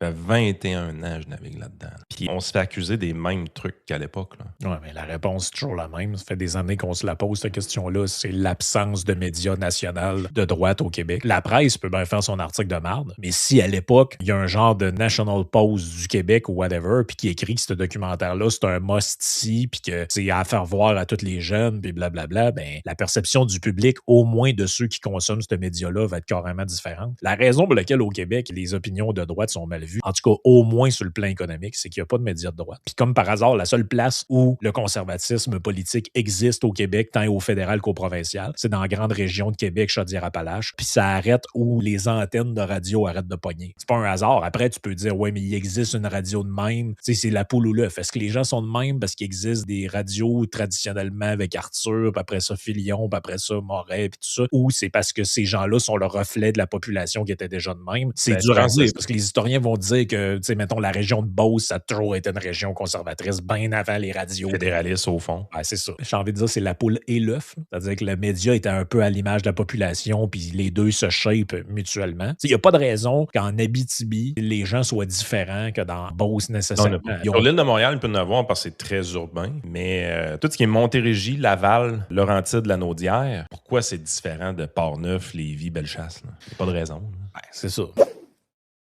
Ça fait 21 ans que je navigue là-dedans. Puis on se fait accuser des mêmes trucs qu'à l'époque. Là. Ouais, mais la réponse est toujours la même. Ça fait des années qu'on se la pose, cette question-là. C'est l'absence de médias national de droite au Québec. La presse peut bien faire son article de marde, mais si à l'époque, il y a un genre de National Post du Québec ou whatever, puis qui écrit que ce documentaire-là, c'est un must-see, puis que c'est à faire voir à tous les jeunes, puis blablabla, ben, la perception du public, au moins de ceux qui consomment ce média-là, va être carrément différente. La raison pour laquelle au Québec, les opinions de droite sont mal vues, en tout cas, au moins sur le plan économique, c'est qu'il n'y a pas de médias de droite. Puis comme par hasard, la seule place où le conservatisme politique existe au Québec, tant au fédéral qu'au provincial, c'est dans la grande région de Québec, Chaudière-Appalaches, puis ça arrête où les antennes de radio arrêtent de pogner. C'est pas un hasard. Après, tu peux dire, ouais, mais il existe une radio de même. Tu sais, c'est la poule ou l'œuf. Est-ce que les gens sont de même parce qu'il existe des radios traditionnellement avec Arthur, puis après ça, Filion, puis après ça, Moret, puis tout ça, ou c'est parce que ces gens-là sont le reflet de la population qui était déjà de même? C'est Ben, je dur à pense que dire, parce que les historiens vont dire que, tu sais, mettons, la région de Beauce, ça a toujours été une région conservatrice, bien avant les radios. fédéraliste au fond. Ouais, c'est ça. J'ai envie de dire, c'est la poule et l'œuf. C'est-à-dire que le média était un peu à l'image de la population, puis les deux se shapent mutuellement. Il n'y a pas de raison qu'en Abitibi, les gens soient différents que dans Beauce nécessairement. Sur l'île de Montréal, il peut y en avoir parce que c'est très urbain, mais tout ce qui est Montérégie, Laval, Laurentides, Lanaudière, pourquoi c'est différent de Port-Neuf, Lévis, Bellechasse? Il n'y a pas de raison. Ouais, c'est ça.